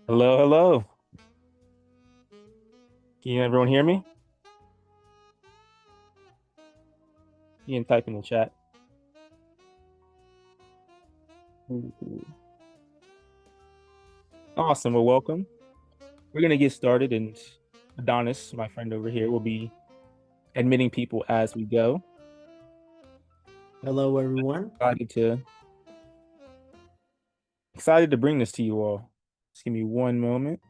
Hello, hello. Can everyone hear me? You can type in the chat. Awesome. Well, welcome. We're gonna get started, and Adonis, my friend over here, will be admitting people as we go. Hello, everyone. Excited to bring this to you all. Just give me one moment.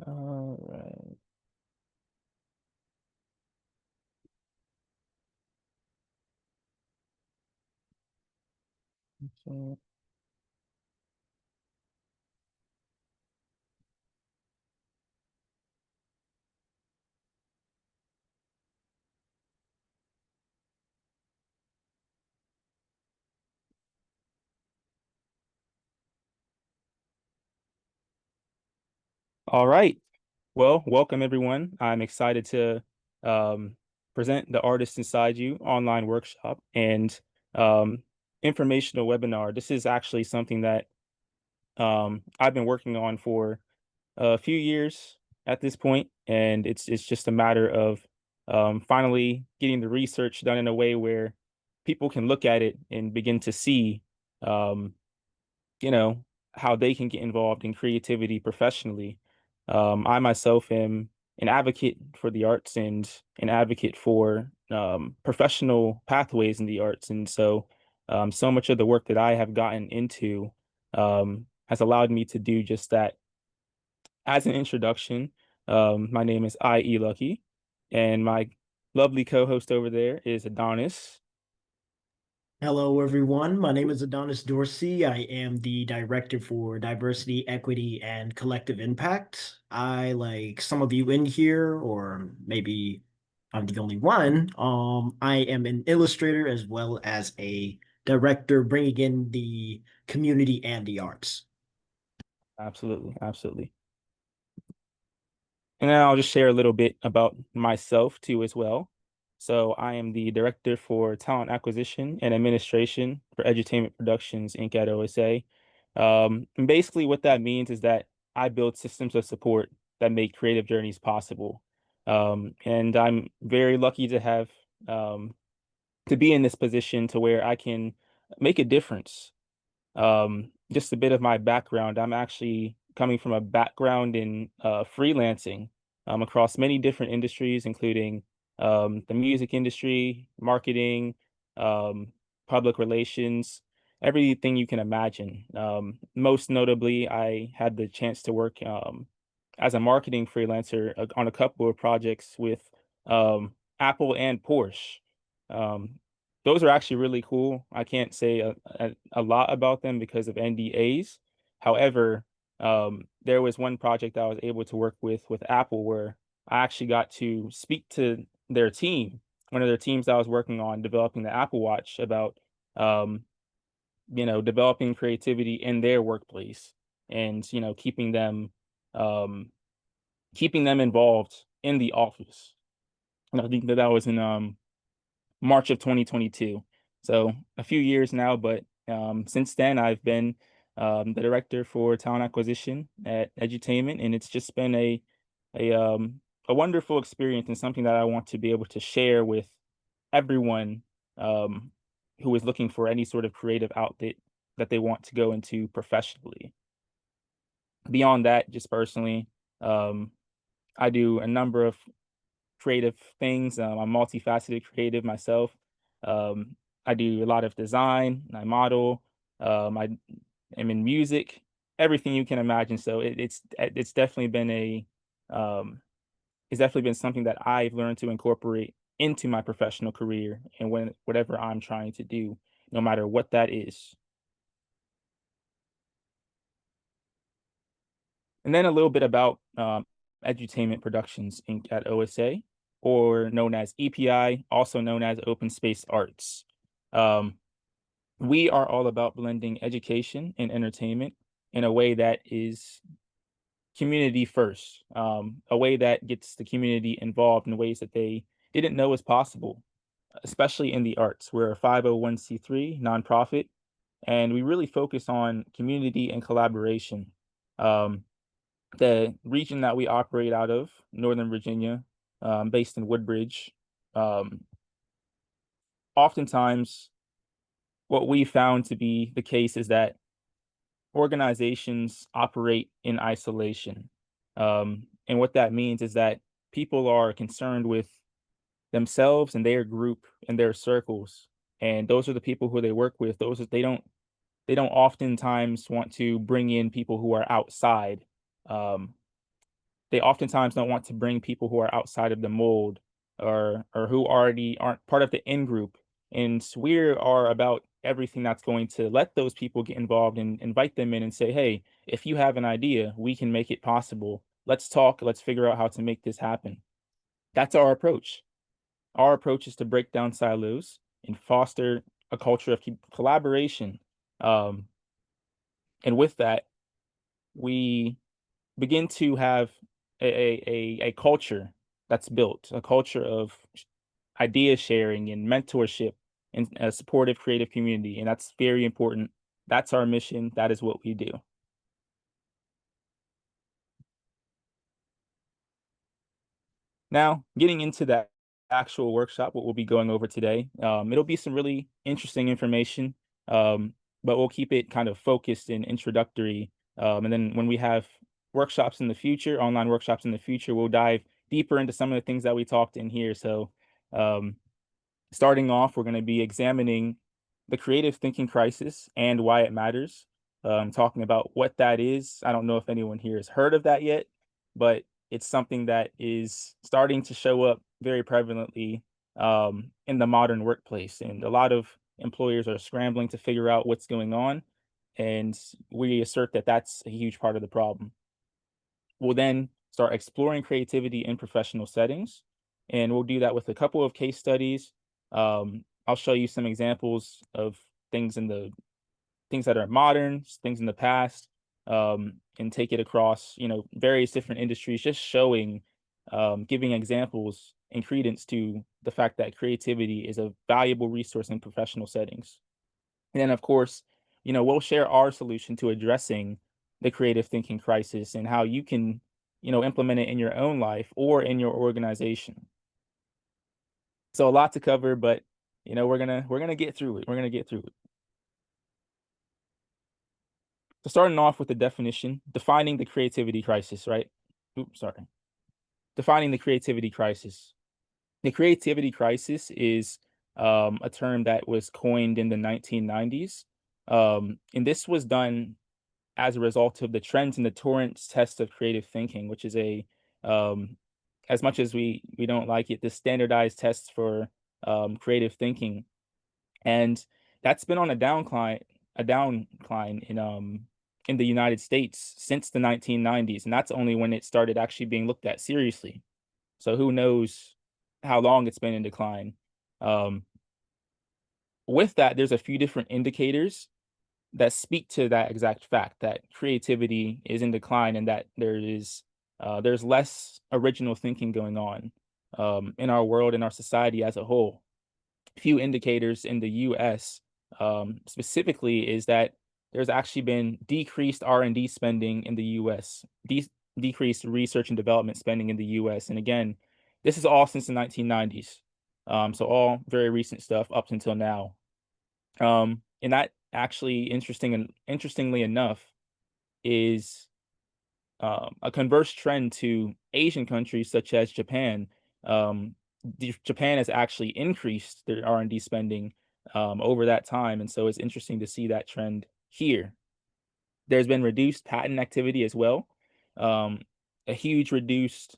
All right. So, all right. Well, welcome everyone. I'm excited to um, present the Artist Inside You online workshop and um, informational webinar. This is actually something that I've been working on for a few years at this point, and it's just a matter of finally getting the research done in a way where people can look at it and begin to see, um, you know, how they can get involved in creativity professionally. I myself am an advocate for the arts and an advocate for professional pathways in the arts, and so much of the work that I have gotten into has allowed me to do just that. As an introduction, my name is I.E.Luckey, and my lovely co-host over there is Adonis. Hello, everyone. My name is Adonis Dorsey. I am the Director for Diversity, Equity, and Collective Impact. I, like some of you in here, or maybe I'm the only one, I am an illustrator as well as a director, bringing in the community and the arts. Absolutely, absolutely. And then I'll just share a little bit about myself too as well. So I am the Director for Talent Acquisition and Administration for Edutainment Productions Inc. at OSA. And basically what that means is that I build systems of support that make creative journeys possible. And I'm very lucky to have to be in this position to where I can make a difference. Just a bit of my background. I'm actually coming from a background in freelancing across many different industries, including the music industry, marketing, um, public relations, everything you can imagine. Most notably, I had the chance to work as a marketing freelancer on a couple of projects with Apple and Porsche. Um, those are actually really cool. I can't say a lot about them because of NDAs. However, there was one project I was able to work with Apple where I actually got to speak to their team, one of their teams I was working on developing the Apple Watch about um, developing creativity in their workplace and um keeping them involved in the office. And I think that that was in March of 2022. So a few years now, but since then I've been the director for talent acquisition at Edutainment, and it's just been a um, a wonderful experience and something that I want to be able to share with everyone um, who is looking for any sort of creative outlet that they want to go into professionally. Beyond that, just personally, um, I do a number of creative things. I'm multifaceted creative myself. Um, I do a lot of design. I model. I am in music. Everything you can imagine. So it's definitely been a um, it's definitely been something that I've learned to incorporate into my professional career and whatever I'm trying to do, no matter what that is. And then a little bit about Edutainment Productions Inc. at OSA. or known as EPI, also known as Open Space Arts. Um, we are all about blending education and entertainment in a way that is community first, a way that gets the community involved in ways that they didn't know was possible, especially in the arts. We're a 501c3 nonprofit, and we really focus on community and collaboration. Um, the region that we operate out of, Northern Virginia, based in Woodbridge, um, oftentimes what we found to be the case is that organizations operate in isolation. And what that means is that people are concerned with themselves and their group and their circles. And those are the people who they work with. They don't oftentimes want to bring in people who are outside. Um, they oftentimes don't want to bring people who are outside of the mold or who already aren't part of the in group. And we are about everything that's going to let those people get involved and invite them in and say, hey, if you have an idea, we can make it possible. Let's talk. Let's figure out how to make this happen. That's our approach. Our approach is to break down silos and foster a culture of collaboration. Um, and with that, we begin to have a culture that's built, a culture of idea sharing and mentorship and a supportive creative community. And that's very important. That's our mission. That is what we do. Now, getting into that actual workshop, what we'll be going over today, it'll be some really interesting information, um, but we'll keep it kind of focused and introductory. And then when we have workshops in the future, online workshops in the future, we'll dive deeper into some of the things that we talked in here. So, um, starting off, we're going to be examining the creative thinking crisis and why it matters. Talking about what that is. I don't know if anyone here has heard of that yet, but it's something that is starting to show up very prevalently in the modern workplace. And a lot of employers are scrambling to figure out what's going on. And we assert that that's a huge part of the problem. We'll then start exploring creativity in professional settings, and we'll do that with a couple of case studies. I'll show you some examples of things in the things that are modern, things in the past, and take it across, various different industries, just showing, giving examples and credence to the fact that creativity is a valuable resource in professional settings. And then, of course, we'll share our solution to addressing the creative thinking crisis and how you can, implement it in your own life or in your organization. So a lot to cover, but we're gonna get through it. We're gonna get through it. So starting off with the definition, defining the creativity crisis, right? Oops, sorry. Defining the creativity crisis. The creativity crisis is a term that was coined in the 1990s. And this was done as a result of the trends in the Torrance test of creative thinking, which is um, as much as we don't like it, the standardized tests for creative thinking, and that's been on a downcline in the United States since the 1990s, and that's only when it started actually being looked at seriously. So who knows how long it's been in decline. Um, with that, there's a few different indicators that speak to that exact fact that creativity is in decline and that there's less original thinking going on in our world and our society as a whole. Few indicators in the U.S. Specifically is that there's actually been decreased R&D spending in the U.S. Decreased research and development spending in the U.S. And again, this is all since the 1990s, so all very recent stuff up until now. And that actually interestingly enough is a converse trend to Asian countries such as Japan. Japan has actually increased their R&D spending over that time, and so it's interesting to see that trend here. There's been reduced patent activity as well. Um, a huge reduced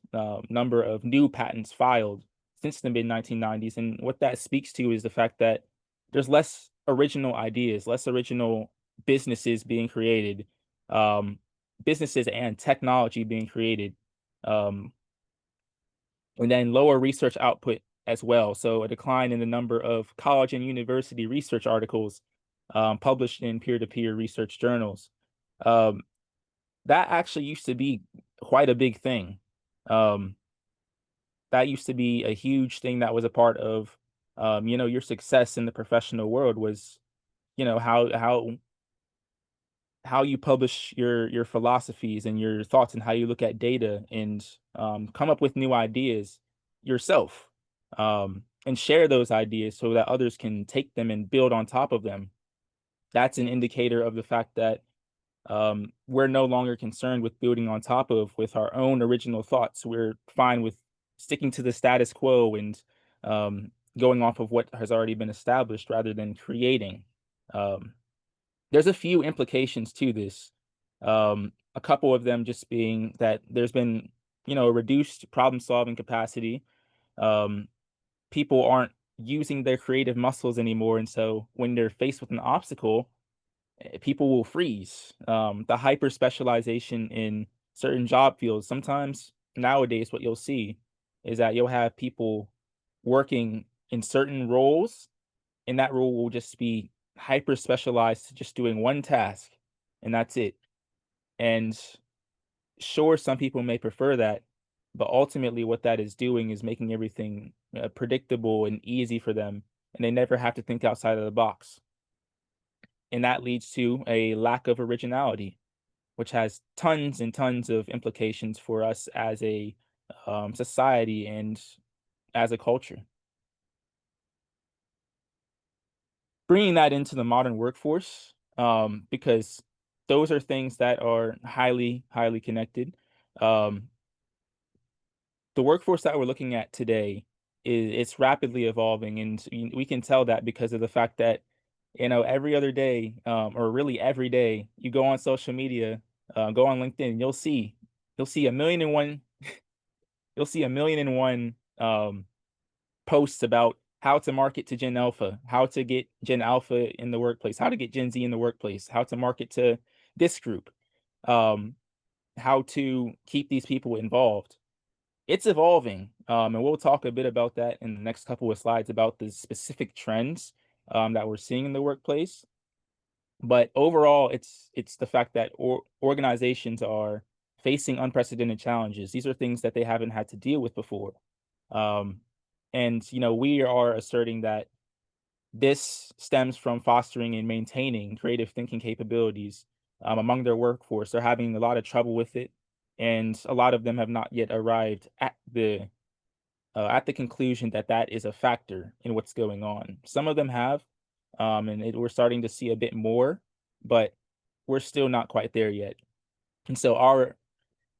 number of new patents filed since the mid 1990s, and what that speaks to is the fact that there's less original ideas, less original businesses being created, um, businesses and technology being created. Um, and then lower research output as well. So a decline in the number of college and university research articles published in peer-to-peer research journals. Um, that actually used to be quite a big thing. Um, that used to be a huge thing that was a part of, your success in the professional world was, how you publish your philosophies and your thoughts and how you look at data and come up with new ideas yourself, and share those ideas so that others can take them and build on top of them. That's an indicator of the fact that we're no longer concerned with building on top of with our own original thoughts. We're fine with sticking to the status quo and going off of what has already been established rather than creating. Um, there's a few implications to this. A couple of them just being that there's been, a reduced problem solving capacity. Um, People aren't using their creative muscles anymore. And so when they're faced with an obstacle, people will freeze. The hyper specialization in certain job fields. Sometimes nowadays, what you'll see is that you'll have people working in certain roles, and that role will just be hyper specialized to just doing one task, and that's it. And sure, some people may prefer that, but ultimately, what that is doing is making everything predictable and easy for them, and they never have to think outside of the box. And that leads to a lack of originality, which has tons and tons of implications for us as a society and as a culture. Bringing that into the modern workforce, because those are things that are highly, highly connected. Um, the workforce that we're looking at today is it's rapidly evolving, and we can tell that because of the fact that every other day, or really every day, you go on social media, go on LinkedIn, you'll see a million and one you'll see a million and one posts about how to market to Gen Alpha, how to get Gen Alpha in the workplace, how to get Gen Z in the workplace, how to market to this group, um, how to keep these people involved. It's evolving, and we'll talk a bit about that in the next couple of slides about the specific trends that we're seeing in the workplace. But overall, it's the fact that organizations are facing unprecedented challenges. These are things that they haven't had to deal with before. Um, and we are asserting that this stems from fostering and maintaining creative thinking capabilities among their workforce. They're having a lot of trouble with it, and a lot of them have not yet arrived at the conclusion that that is a factor in what's going on. Some of them have, and we're starting to see a bit more, but we're still not quite there yet. And so our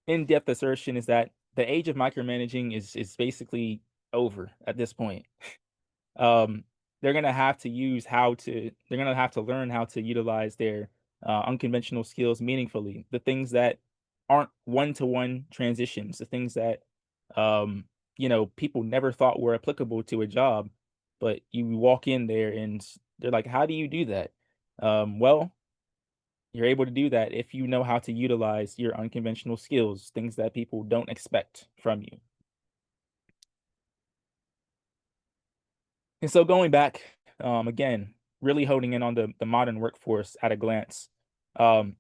in-depth assertion is that the age of micromanaging is basically over at this point. um, they're gonna have to learn how to utilize their unconventional skills meaningfully. The things that aren't one-to-one transitions, the things that people never thought were applicable to a job, but you walk in there and they're like, "How do you do that?" Well, you're able to do that if you know how to utilize your unconventional skills, things that people don't expect from you. And so going back, again, really honing in on the modern workforce at a glance. Um,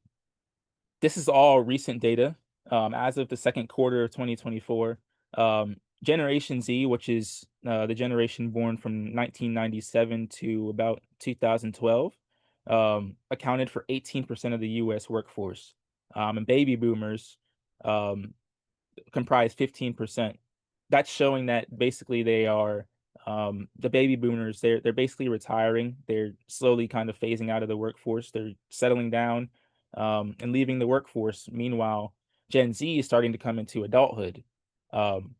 this is all recent data. As of the second quarter of 2024, Generation Z, which is the generation born from 1997 to about 2012, accounted for 18% of the U.S. workforce, and baby boomers um, comprise 15%. That's showing that basically they are the baby boomers, they're basically retiring. They're slowly kind of phasing out of the workforce. They're settling down and leaving the workforce. Meanwhile, Gen Z is starting to come into adulthood. Um,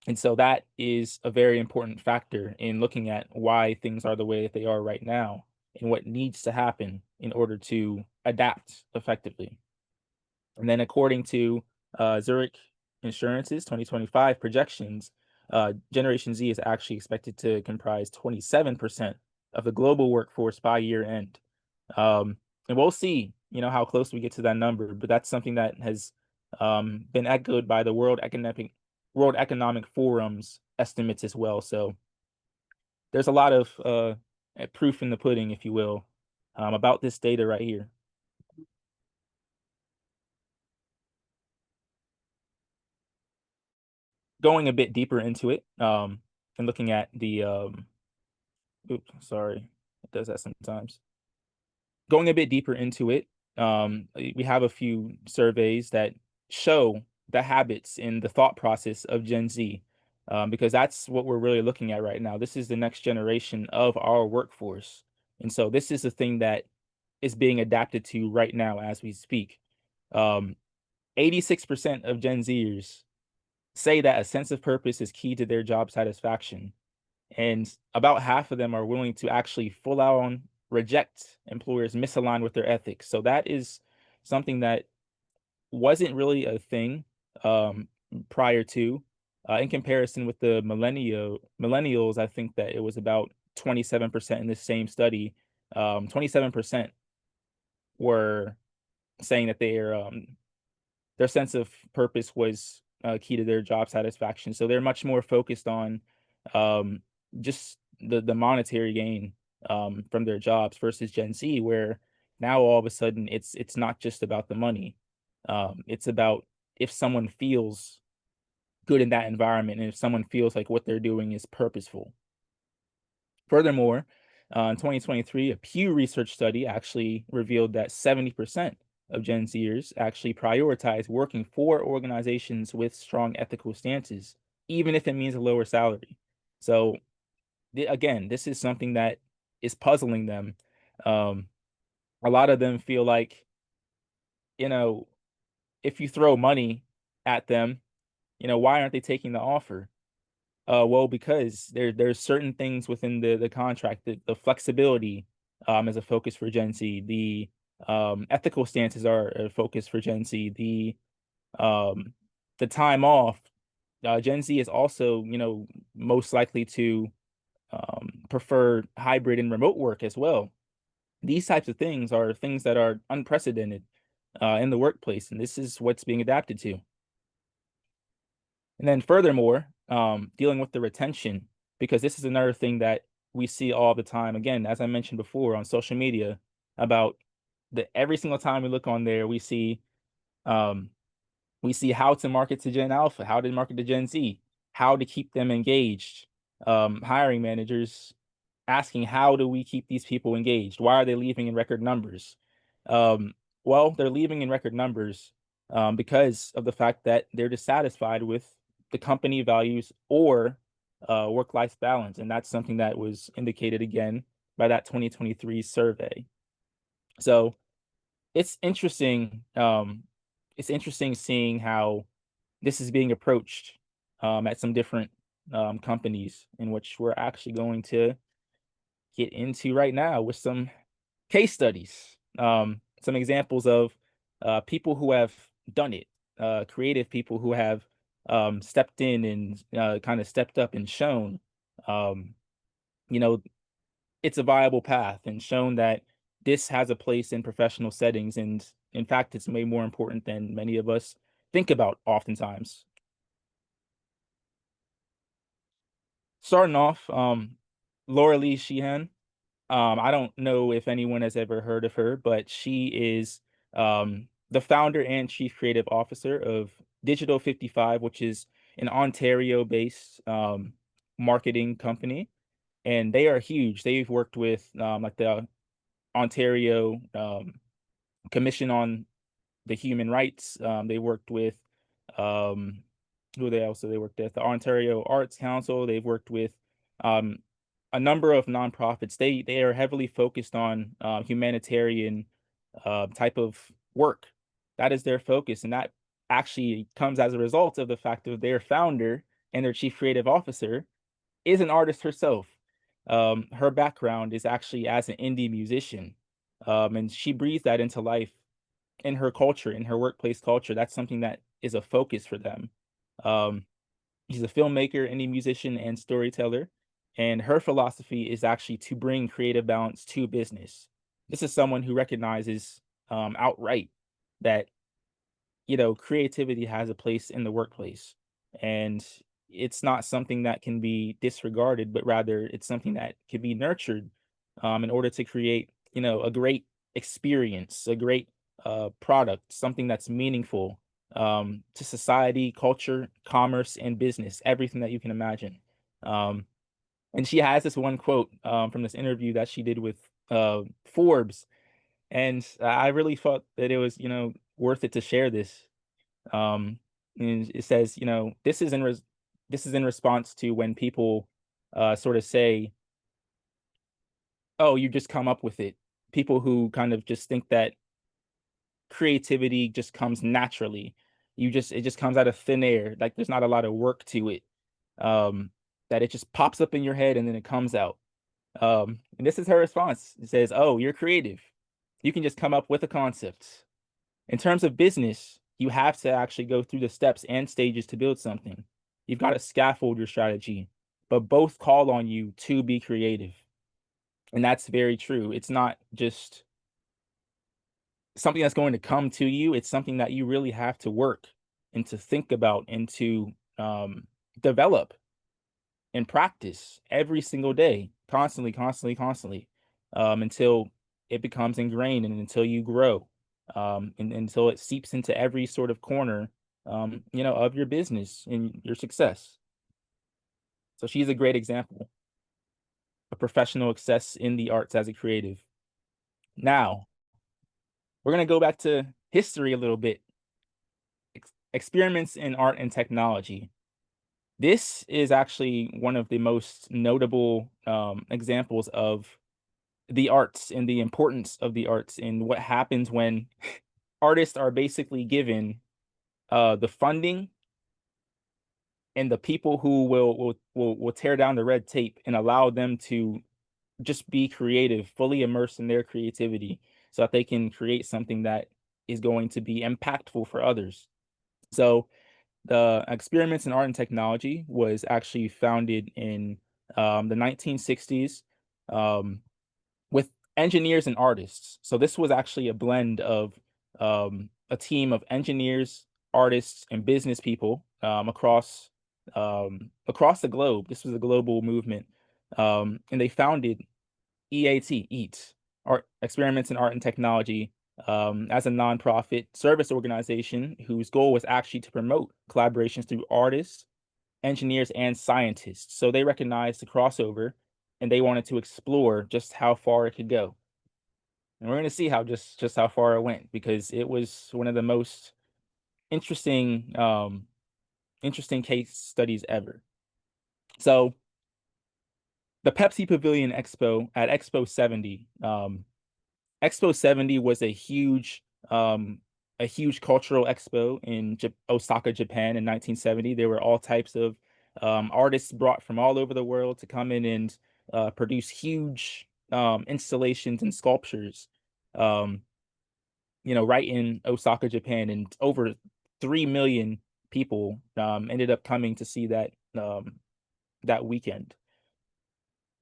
and so that is a very important factor in looking at why things are the way that they are right now and what needs to happen in order to adapt effectively. And then according to Zurich Insurance's 2025 projections, Generation Z is actually expected to comprise 27% of the global workforce by year end. And we'll see, how close we get to that number, but that's something that has been echoed by the World Economic Forum's estimates as well. So there's a lot of proof in the pudding, if you will, about this data right here. Going a bit deeper into it, and looking at the oops, sorry, it does that sometimes. Going a bit deeper into it, we have a few surveys that show the habits and the thought process of Gen Z, because that's what we're really looking at right now. This is the next generation of our workforce. And so this is the thing that is being adapted to right now as we speak. 86% of Gen Zers say that a sense of purpose is key to their job satisfaction. And about half of them are willing to actually full on reject employers misaligned with their ethics. So that is something that wasn't really a thing um, prior to. In comparison with the millennials, I think that it was about 27% in this same study. 27% were saying that their sense of purpose was key to their job satisfaction. So they're much more focused on um, just the monetary gain from their jobs versus Gen Z, where now all of a sudden it's not just about the money. It's about if someone feels good in that environment and if someone feels like what they're doing is purposeful. Furthermore, in 2023, a Pew Research study actually revealed that 70% of Gen Zers actually prioritize working for organizations with strong ethical stances, even if it means a lower salary. So, again, this is something that is puzzling them. Um, a lot of them feel like, you know, if you throw money at them, why aren't they taking the offer? Well, because there's certain things within the contract, the flexibility is a focus for Gen Z. The ethical stances are a focus for Gen Z. Um, the time off, Gen Z is also, most likely to prefer hybrid and remote work as well. These types of things are things that are unprecedented in the workplace, and this is what's being adapted to. And then furthermore, dealing with the retention, because this is another thing that we see all the time. Again, as I mentioned before on social media, about the every single time we look on there, um, we see how to market to Gen Alpha, how to market to Gen Z, how to keep them engaged. Hiring managers asking, how do we keep these people engaged? Why are they leaving in record numbers? Um, well, they're leaving in record numbers because of the fact that they're dissatisfied with the company values or work-life balance, and that's something that was indicated again by that 2023 survey. So it's interesting. It's interesting seeing how this is being approached at some different companies, in which we're actually going to get into right now with some case studies, some examples of people who have done it, creative people who have stepped in and kind of stepped up and shown, um, you know, it's a viable path and shown that this has a place in professional settings. And in fact, it's way more important than many of us think about oftentimes. Starting off, Laura Lee Sheehan. I don't know if anyone has ever heard of her, but she is the founder and chief creative officer of Digital 55, which is an Ontario-based marketing company, and they are huge. They've worked with like the Ontario Commission on the Human Rights. They worked with um, who they also they worked at the Ontario Arts Council. They've worked with um, a number of nonprofits. They are heavily focused on humanitarian type of work. That is their focus, and that actually comes as a result of the fact that their founder and their chief creative officer is an artist herself. Her background is actually as an indie musician, and she breathes that into life in her culture, in her workplace culture. That's something that is a focus for them. Um, she's a filmmaker, indie musician, and storyteller. And her philosophy is actually to bring creative balance to business. This is someone who recognizes outright that creativity has a place in the workplace, and it's not something that can be disregarded, but rather it's something that can be nurtured in order to create, a great experience, a great product, something that's meaningful to society, culture, commerce, and business, everything that you can imagine. Um, and she has this one quote from this interview that she did with Forbes, and I really thought that it was, worth it to share this. Um, and it says, this is in response to when people sort of say, "Oh, you just come up with it." People who kind of just think that creativity just comes naturally. It just comes out of thin air. Like there's not a lot of work to it. Um, that it just pops up in your head and then it comes out. And this is her response. It says, "Oh, you're creative. You can just come up with a concept." In terms of business, you have to actually go through the steps and stages to build something. You've got to scaffold your strategy, but both call on you to be creative. And that's very true. It's not just something that's going to come to you, it's something that you really have to work and to think about and to develop and practice every single day, constantly, constantly, constantly, until it becomes ingrained and until you grow, and until it seeps into every sort of corner, of your business and your success. So she's a great example of professional success in the arts as a creative. Now, we're going to go back to history a little bit. Experiments in art and technology. This is actually one of the most notable examples of the arts and the importance of the arts and what happens when artists are basically given the funding and the people who will tear down the red tape and allow them to just be creative, fully immersed in their creativity, so that they can create something that is going to be impactful for others. So the Experiments in Art and Technology was actually founded in the 1960s. Um, with engineers and artists. So this was actually a blend of a team of engineers, artists, and business people across the globe. This was a global movement, and they founded EAT, Art Experiments in Art and Technology, as a nonprofit service organization whose goal was actually to promote collaborations through artists, engineers, and scientists. So they recognized the crossover and they wanted to explore just how far it could go. And we're going to see how just how far it went because it was one of the most interesting interesting case studies ever. So the Pepsi Pavilion Expo at Expo 70. Expo 70 was a huge cultural expo in Osaka, Japan in 1970. There were all types of artists brought from all over the world to come in and produce huge installations and sculptures, um, right in Osaka, Japan. And over 3 million people ended up coming to see that weekend.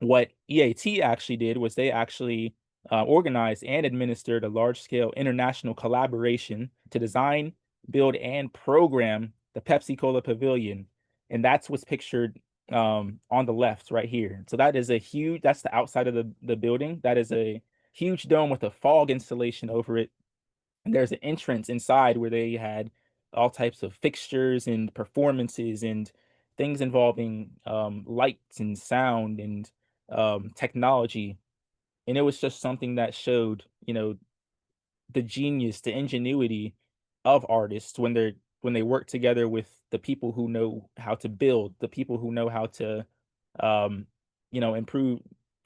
What EAT actually did was they actually organized and administered a large scale international collaboration to design, build, and program the Pepsi Cola Pavilion. And that's what's pictured on the left right here. So that's the outside of the building. That is a huge dome with a fog installation over it. And there's an entrance inside where they had all types of fixtures and performances and things involving lights and sound and technology. And it was just something that showed, the genius, the ingenuity of artists when they work together with the people who know how to build, the people who know how to, um, improve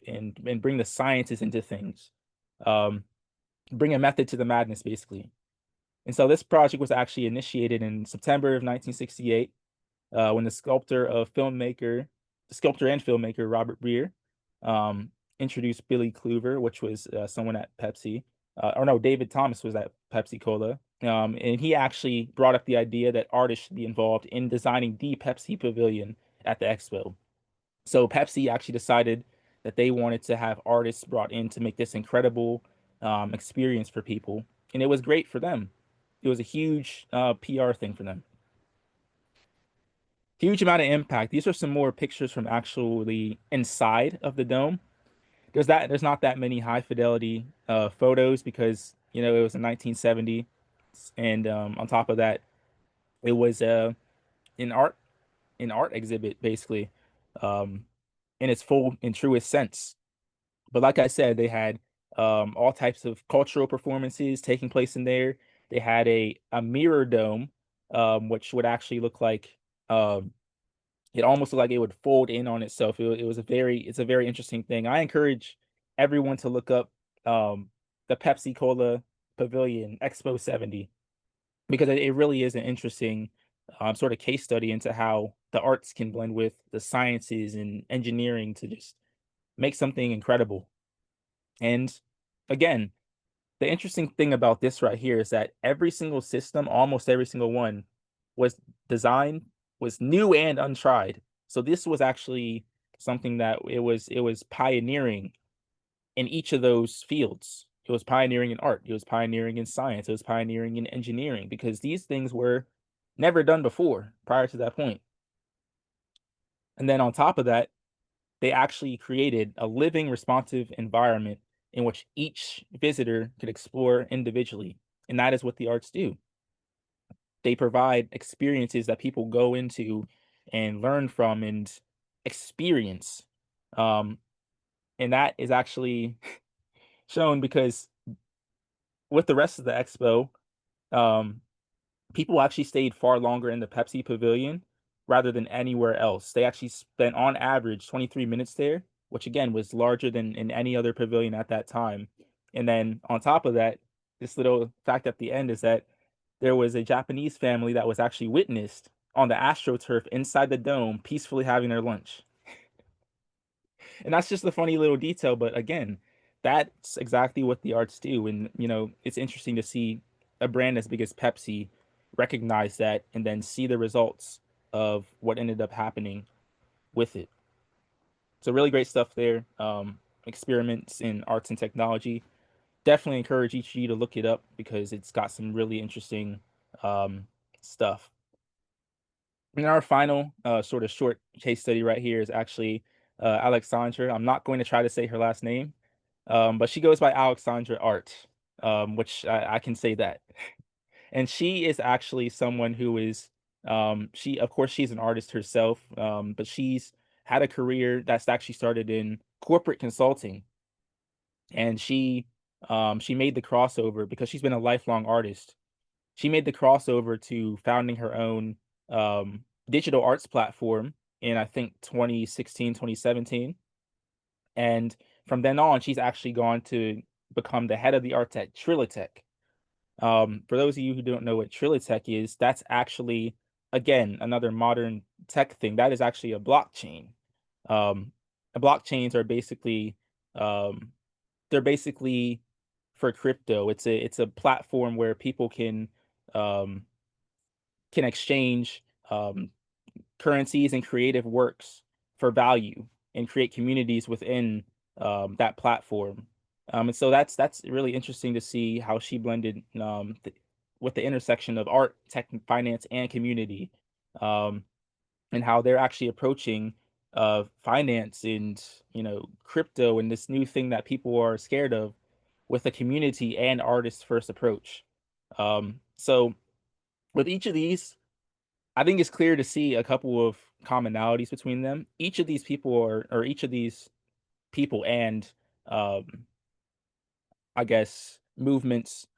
and bring the sciences into things, um, bring a method to the madness, basically. And so this project was actually initiated in September of 1968 when the sculptor and filmmaker Robert Breer um, introduced Billy Clover, which was someone at Pepsi, or no, David Thomas was at Pepsi Cola. And he actually brought up the idea that artists should be involved in designing the Pepsi Pavilion at the expo. So Pepsi actually decided that they wanted to have artists brought in to make this incredible experience for people, and it was great for them. It was a huge PR thing for them. Huge amount of impact. These are some more pictures from actually inside of the dome. There's not that many high fidelity photos because it was in 1970, and on top of that, it was an art exhibit basically, um, in its full and truest sense. But like I said, they had all types of cultural performances taking place in there. They had a mirror dome, which would actually look like um, it almost looked like it would fold in on itself. It's a very interesting thing. I encourage everyone to look up um, the Pepsi Cola Pavilion Expo 70 because it really is an interesting sort of case study into how the arts can blend with the sciences and engineering to just make something incredible. And again, the interesting thing about this right here is that every single system, almost every single one, was designed, was new and untried. So this was actually something that it was pioneering in each of those fields. It was pioneering in art, it was pioneering in science, it was pioneering in engineering because these things were never done before prior to that point. And then on top of that, they actually created a living, responsive environment in which each visitor could explore individually. And that is what the arts do. They provide experiences that people go into and learn from and experience. Um, and that is actually shown because with the rest of the expo, um, people actually stayed far longer in the Pepsi Pavilion rather than anywhere else. They actually spent on average 23 minutes there, which again was larger than in any other pavilion at that time. And then on top of that, this little fact at the end is that there was a Japanese family that was actually witnessed on the AstroTurf inside the dome, peacefully having their lunch. And that's just a funny little detail, but again, that's exactly what the arts do. And it's interesting to see a brand as big as Pepsi recognize that and then see the results of what ended up happening with it. So really great stuff there. Experiments in arts and technology. Definitely encourage each of you to look it up because it's got some really interesting um, stuff. And our final sort of short case study right here is actually Alexandra. I'm not going to try to say her last name, but she goes by Alexandra Art, which I can say that. And she is actually someone who is, of course, she's an artist herself, but she's had a career that's actually started in corporate consulting. And she made the crossover because she's been a lifelong artist. She made the crossover to founding her own digital arts platform in I think 2016, 2017. And from then on, she's actually gone to become the head of the arts at Trilitech. For those of you who don't know what Trilitech is, that's actually, again, another modern tech thing. That is actually a blockchain. Um, Blockchains are basically um, they're basically for crypto. It's a platform where people um, can exchange currencies and creative works for value and create communities within that platform. And so that's really interesting to see how she blended with the intersection of art, tech, finance, and community, um, and how they're actually approaching finance and crypto and this new thing that people are scared of with a community and artist first approach. So with each of these, I think it's clear to see a couple of commonalities between them. Each of these people or each of these people and um, I guess movements,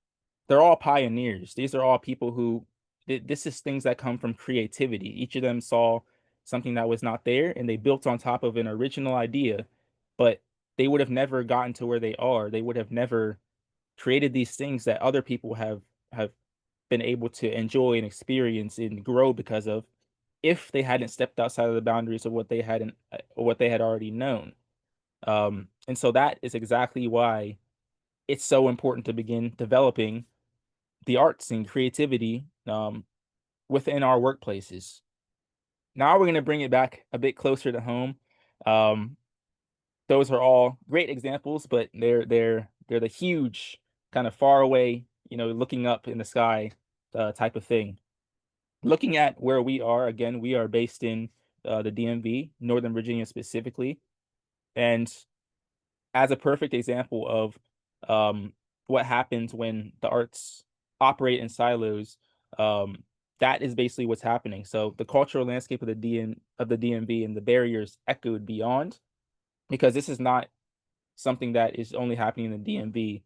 they're all pioneers. These are all people who this is things that come from creativity. Each of them saw something that was not there and they built on top of an original idea, but they would have never gotten to where they are. They would have never created these things that other people have been able to enjoy and experience and grow because of if they hadn't stepped outside of the boundaries of what they hadn't or what they had already known. And so that is exactly why it's so important to begin developing the arts and creativity within our workplaces. Now we're going to bring it back a bit closer to home. Um, those are all great examples, but they're the huge kind of far away, looking up in the sky type of thing. Looking at where we are, again, we are based in the DMV, Northern Virginia specifically. And as a perfect example of um, what happens when the arts operate in silos, um, that is basically what's happening. So the cultural landscape of the DMV and the barriers echoed beyond, because this is not something that is only happening in the DMV.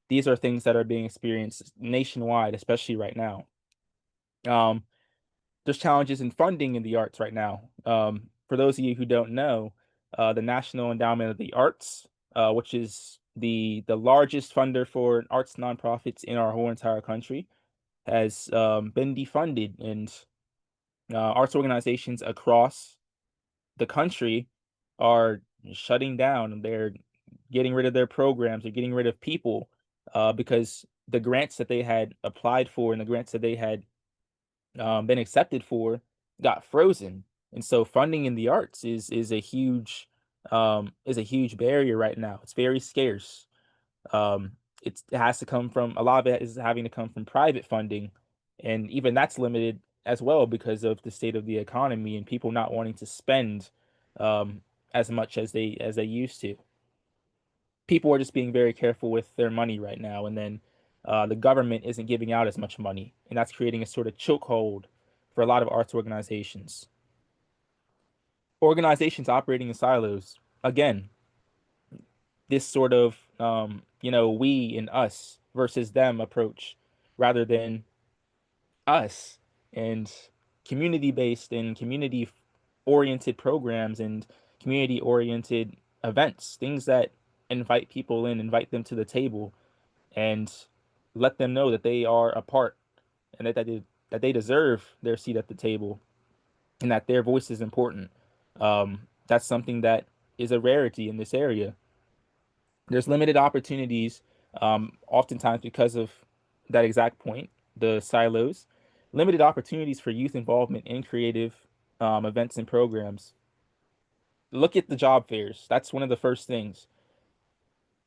These are things that are being experienced nationwide, especially right now. Um, there's challenges in funding in the arts right now. For those of you who don't know, the National Endowment of the Arts, which is the largest funder for arts nonprofits in our whole entire country, has been defunded, and arts organizations across the country are shutting down. They're getting rid of their programs. They're getting rid of people because the grants that they had applied for and the grants that they had been accepted for got frozen. And so funding in the arts is a huge barrier right now. It's very scarce. Um, it has to come from, a lot of it is having to come from private funding, and even that's limited as well because of the state of the economy and people not wanting to spend um, as much as they used to. People are just being very careful with their money right now, and then the government isn't giving out as much money, and that's creating a sort of chokehold for a lot of arts organizations. Organizations operating in silos, again, this sort of we and us versus them approach, rather than us and community-based and community-oriented programs and community-oriented events, things that invite people in, invite them to the table, and let them know that they are a part, and that they deserve their seat at the table, and that their voice is important. That's something that is a rarity in this area. There's limited opportunities, oftentimes because of that exact point, the silos, limited opportunities for youth involvement in creative events and programs. Look at the job fairs. That's one of the first things.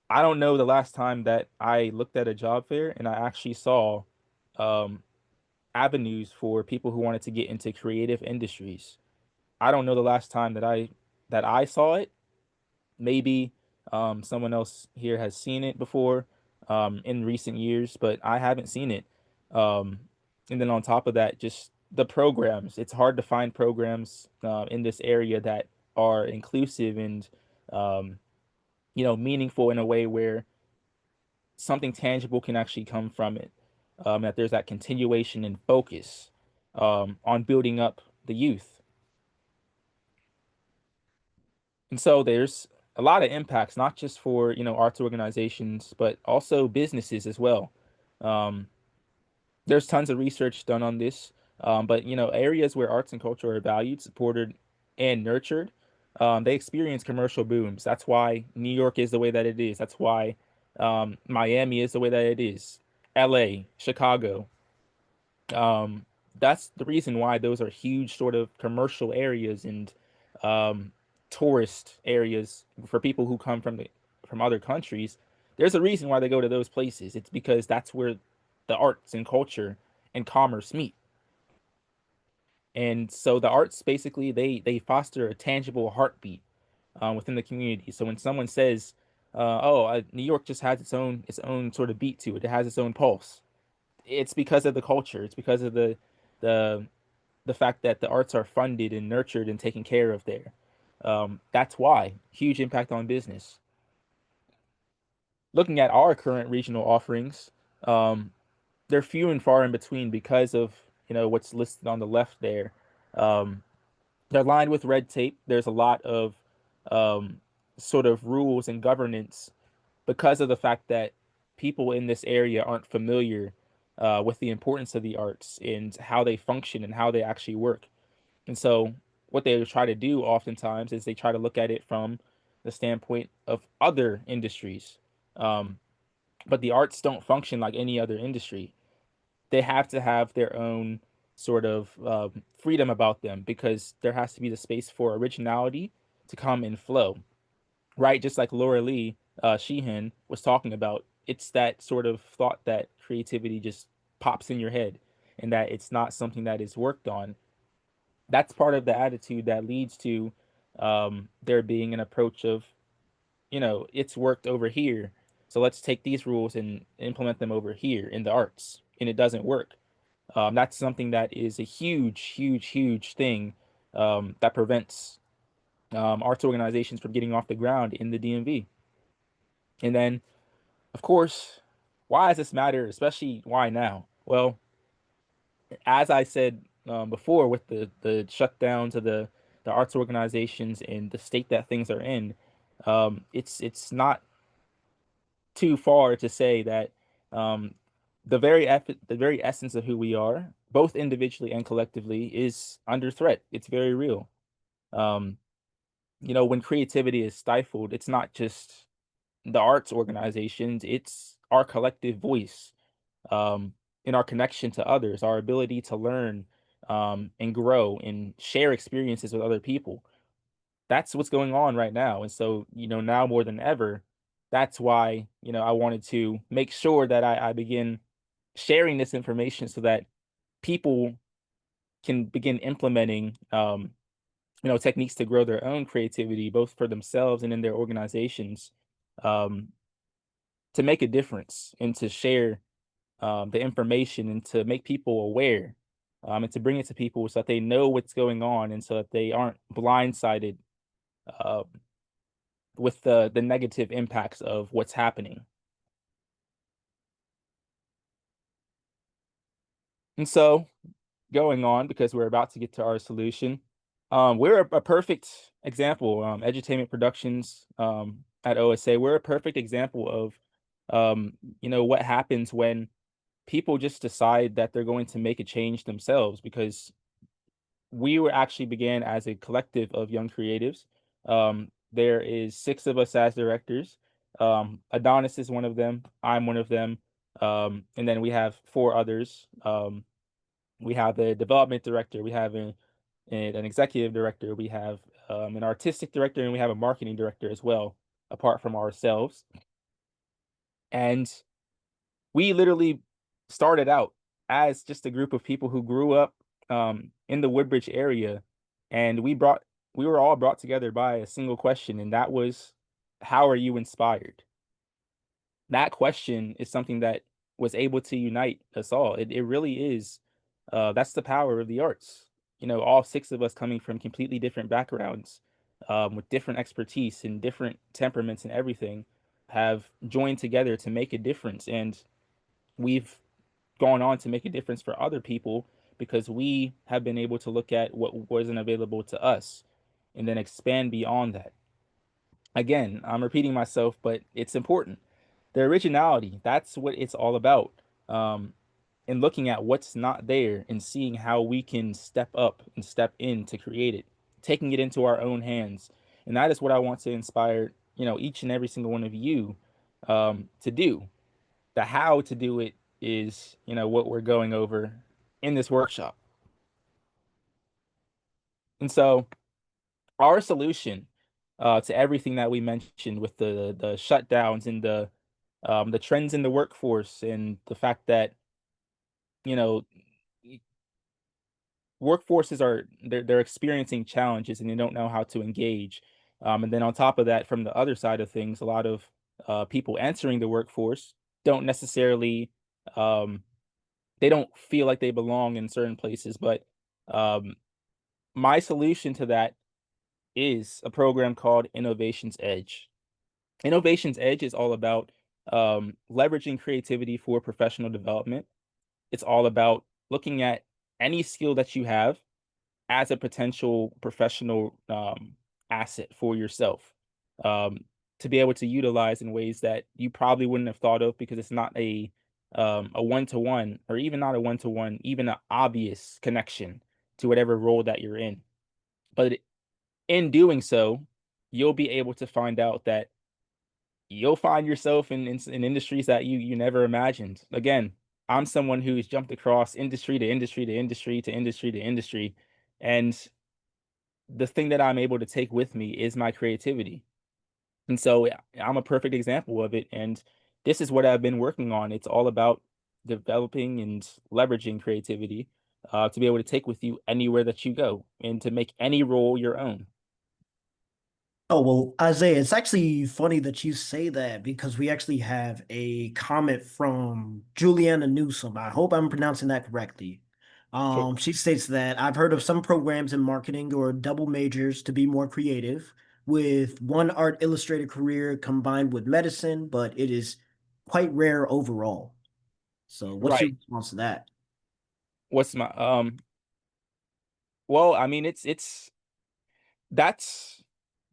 I don't know the last time that I looked at a job fair and I actually saw um, avenues for people who wanted to get into creative industries. I don't know the last time that I saw it. Maybe someone else here has seen it before in recent years, but I haven't seen it. Um, and then on top of that, just the programs. It's hard to find programs in this area that are inclusive and um, meaningful in a way where something tangible can actually come from it. That there's that continuation and focus on building up the youth. And so there's a lot of impacts, not just for, arts organizations, but also businesses as well. Um, there's tons of research done on this. But, areas where arts and culture are valued, supported, and nurtured, they experience commercial booms. That's why New York is the way that it is. That's why Miami is the way that it is. LA, Chicago. Um, that's the reason why those are huge sort of commercial areas and um, tourist areas for people who come from other countries. There's a reason why they go to those places. It's because that's where the arts and culture and commerce meet. And so the arts basically they foster a tangible heartbeat within the community. So when someone says, "Oh, New York just has its own sort of beat to it. It has its own pulse," it's because of the culture. It's because of the the fact that the arts are funded and nurtured and taken care of there. That's why huge impact on business. Looking at our current regional offerings, um, they're few and far in between because of what's listed on the left there. Um, they're lined with red tape. There's a lot of um, sort of rules and governance because of the fact that people in this area aren't familiar with the importance of the arts and how they function and how they actually work. And so, what they try to do oftentimes is they try to look at it from the standpoint of other industries. Um, but the arts don't function like any other industry. They have to have their own sort of freedom about them because there has to be the space for originality to come and flow, right? Just like Laura Lee Sheehan was talking about, it's that sort of thought that creativity just pops in your head. and that it's not something that is worked on. That's part of the attitude that leads to there being an approach of, it's worked over here. So let's take these rules and implement them over here in the arts. And it doesn't work. That's something that is a huge, huge, huge thing that prevents arts organizations from getting off the ground in the DMV. And then, of course, why does this matter? Especially why now? Well, as I said before, with the shutdown to the arts organizations and the state that things are in, it's not too far to say that um, the very essence of who we are, both individually and collectively, is under threat. It's very real. Um, when creativity is stifled, it's not just the arts organizations; it's our collective voice, um, in our connection to others, our ability to learn and grow and share experiences with other people. That's what's going on right now. And so, now more than ever, that's why, I wanted to make sure that I begin sharing this information so that people can begin implementing, techniques to grow their own creativity, both for themselves and in their organizations, um, to make a difference and to share the information and to make people aware, and to bring it to people so that they know what's going on and so that they aren't blindsided uh, with the negative impacts of what's happening. And so, going on, because we're about to get to our solution, we're a perfect example. Edutainment Productions at OSA, we're a perfect example of what happens when people just decide that they're going to make a change themselves, because we were actually began as a collective of young creatives. There is six of us as directors. Adonis is one of them. I'm one of them. And then we have four others. We have a development director. We have an executive director. We have an artistic director, and we have a marketing director as well, apart from ourselves. And we literally started out as just a group of people who grew up in the Woodbridge area, and we were all brought together by a single question, and that was, how are you inspired? That question is something that was able to unite us all. It really is. That's the power of the arts. All six of us coming from completely different backgrounds, with different expertise and different temperaments and everything, have joined together to make a difference. And we've gone on to make a difference for other people because we have been able to look at what wasn't available to us and then expand beyond that. Again, I'm repeating myself, but it's important. The originality, that's what it's all about. Um, and looking at what's not there and seeing how we can step up and step in to create it, taking it into our own hands. And that is what I want to inspire, each and every single one of you to do. The how to do it is, what we're going over in this workshop. And so our solution to everything that we mentioned with the shutdowns and the trends in the workforce and the fact that, you know, workforces they're experiencing challenges and they don't know how to engage. And then on top of that, from the other side of things, a lot of people entering the workforce don't necessarily um, they don't feel like they belong in certain places. But um, my solution to that is a program called Innovation's Edge. Innovation's Edge is all about leveraging creativity for professional development. It's all about looking at any skill that you have as a potential professional asset for yourself, um, to be able to utilize in ways that you probably wouldn't have thought of, because it's not a one to one, or even not a one to one, even an obvious connection to whatever role that you're in. But in doing so, you'll be able to find out that you'll find yourself in industries that you never imagined. Again, I'm someone who's jumped across industry to industry to industry to industry to industry, and the thing that I'm able to take with me is my creativity. And so I'm a perfect example of it. And this is what I've been working on. It's all about developing and leveraging creativity to be able to take with you anywhere that you go and to make any role your own. Oh, well, Isaiah, it's actually funny that you say that because we actually have a comment from Juliana Newsom. I hope I'm pronouncing that correctly. Sure. She states that I've heard of some programs in marketing or double majors to be more creative with one art illustrator career combined with medicine, but it is quite rare overall. So what's your Right. response to that? What's my well, I mean it's that's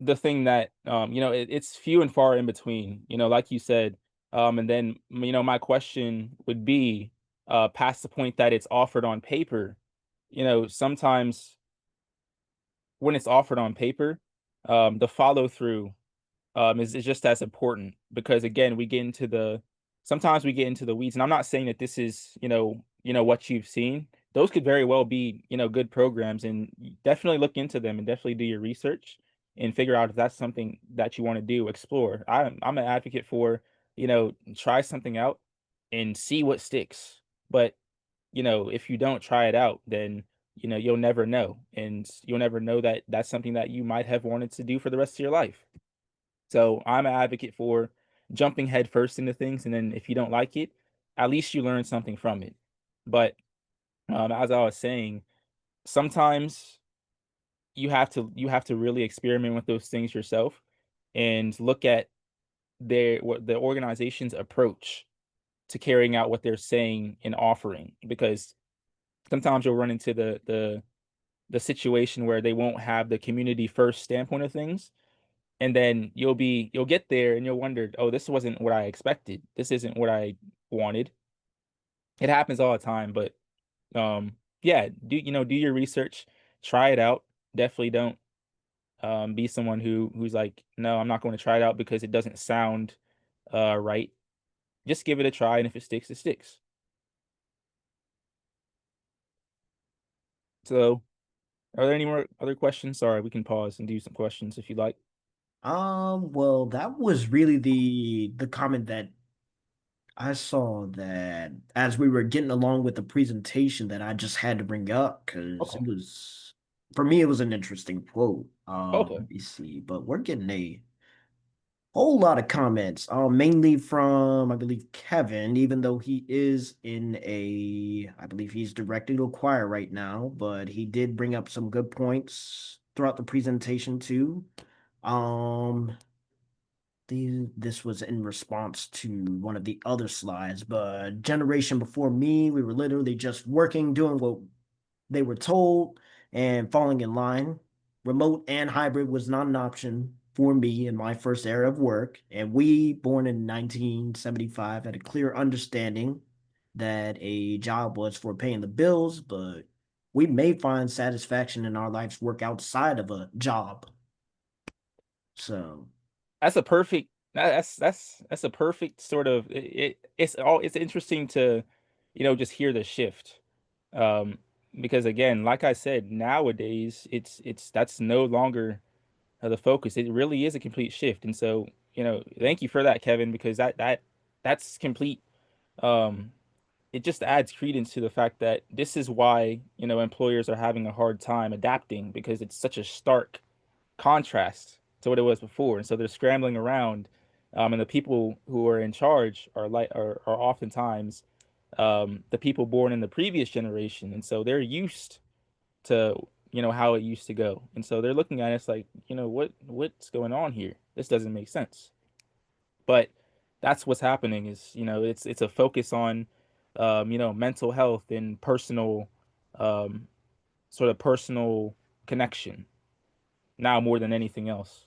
the thing that it's few and far in between, like you said. And then my question would be past the point that it's offered on paper, sometimes when it's offered on paper, the follow through is just as important because again we get into the sometimes we get into the weeds, and I'm not saying that this is what you've seen. Those could very well be good programs, and definitely look into them and definitely do your research and figure out if that's something that you want to do. Explore. I'm an advocate for try something out and see what sticks. But if you don't try it out, then you'll never know, and you'll never know that that's something that you might have wanted to do for the rest of your life. So I'm an advocate for jumping headfirst into things, and then if you don't like it, at least you learn something from it. But as I was saying, sometimes you have to really experiment with those things yourself and look at what the organization's approach to carrying out what they're saying and offering, because sometimes you'll run into the situation where they won't have the community first standpoint of things. And then you'll get there and you'll wonder, "Oh, this wasn't what I expected. This isn't what I wanted." It happens all the time, but, yeah, do your research, try it out. Definitely don't, be someone who's like, "No, I'm not gonna try it out because it doesn't sound, right." Just give it a try, and if it sticks, it sticks. So, are there any more other questions? Sorry, we can pause and do some questions if you'd like. Well, that was really the comment that I saw that as we were getting along with the presentation that I just had to bring up because Okay. it was for me it was an interesting quote. Okay. Let me see, but we're getting a whole lot of comments, mainly from I believe Kevin, even though he is in I believe he's directed to acquire right now, but he did bring up some good points throughout the presentation too. Um, this was in response to one of the other slides, but generation before me, we were literally just working, doing what they were told and falling in line. Remote and hybrid was not an option for me in my first era of work. And we, born in 1975, had a clear understanding that a job was for paying the bills, but we may find satisfaction in our life's work outside of a job. So, That's a perfect that's a perfect sort of it's interesting to, just hear the shift. Um, because again, like I said, nowadays it's that's no longer the focus. It really is a complete shift. And so, thank you for that, Kevin, because that's complete. Um, it just adds credence to the fact that this is why, employers are having a hard time adapting because it's such a stark contrast to what it was before. And so they're scrambling around, and the people who are in charge are oftentimes the people born in the previous generation, and so they're used to how it used to go, and so they're looking at us like what's going on here? This doesn't make sense. But that's what's happening is it's a focus on mental health and personal um, sort of personal connection now more than anything else.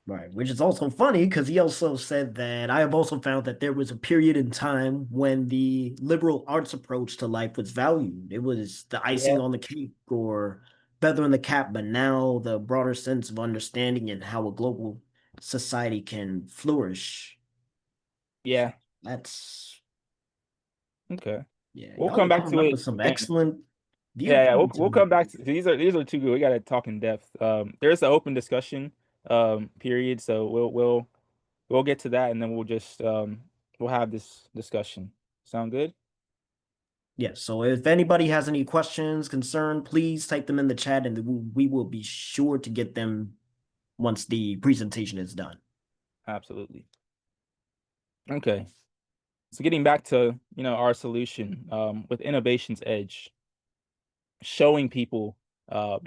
right, which is also funny because he also said that I have also found that there was a period in time when the liberal arts approach to life was valued. It was the icing Yeah. on the cake or feather in the cap, but now the broader sense of understanding and how a global society can flourish. So Yeah. that's, Okay. yeah, We'll y'all come are back coming to up it with some again. excellent Yeah, yeah. We'll viewpoints. we'll come back to these are too good. We gotta talk in depth. There's an open discussion period, so we'll get to that, and then we'll have this discussion. Sound good? Yes, so if anybody has any questions, concern, please type them in the chat and we will be sure to get them once the presentation is done. Absolutely. Okay. So getting back to, our solution, with Innovation's Edge, showing people, um,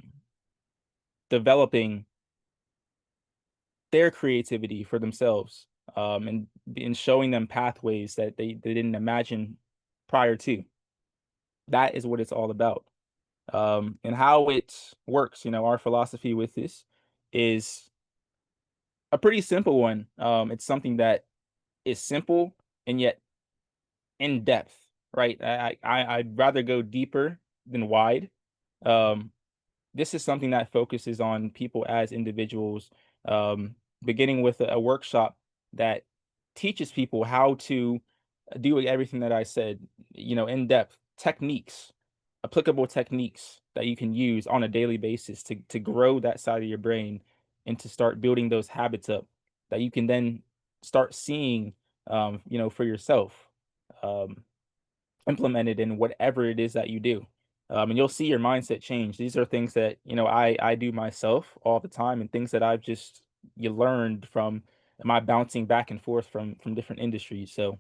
developing their creativity for themselves, and showing them pathways that they didn't imagine prior to. That is what it's all about. And how it works, our philosophy with this is a pretty simple one. It's something that is simple and yet in depth, right? I'd rather go deeper than wide. Um, this is something that focuses on people as individuals, um, beginning with a workshop that teaches people how to do everything that I said, in depth techniques, applicable techniques that you can use on a daily basis to grow that side of your brain and to start building those habits up that you can then start seeing, for yourself. Um, Implemented in whatever it is that you do. And you'll see your mindset change. These are things that, I do myself all the time and things that I've just you learned from my bouncing back and forth from different industries. So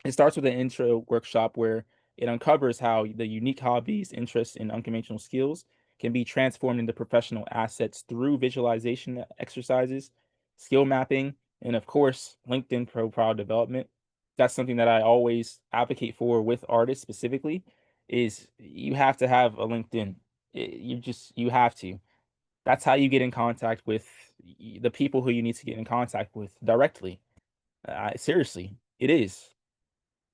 it starts with an intro workshop where it uncovers how the unique hobbies, interests, and unconventional skills can be transformed into professional assets through visualization exercises, skill mapping, and of course, LinkedIn profile development. That's something that I always advocate for with artists specifically is you have to have a LinkedIn. You have to. That's how you get in contact with the people who you need to get in contact with directly. Seriously, it is.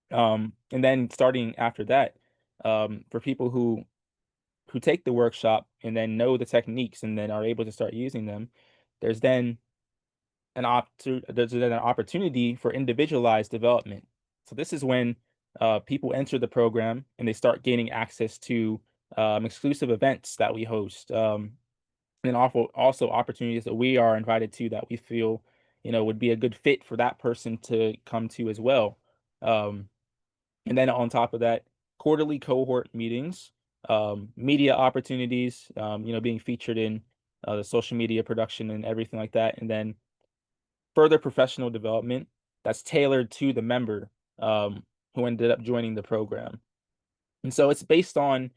And then starting after that, for people who take the workshop and then know the techniques and then are able to start using them, there's then there's then an opportunity for individualized development. So this is when people enter the program and they start gaining access to exclusive events that we host, and also opportunities that we are invited to that we feel would be a good fit for that person to come to as well. Um, and then on top of that, quarterly cohort meetings, media opportunities, being featured in the social media production and everything like that. And then further professional development that's tailored to the member, who ended up joining the program. And so it's based on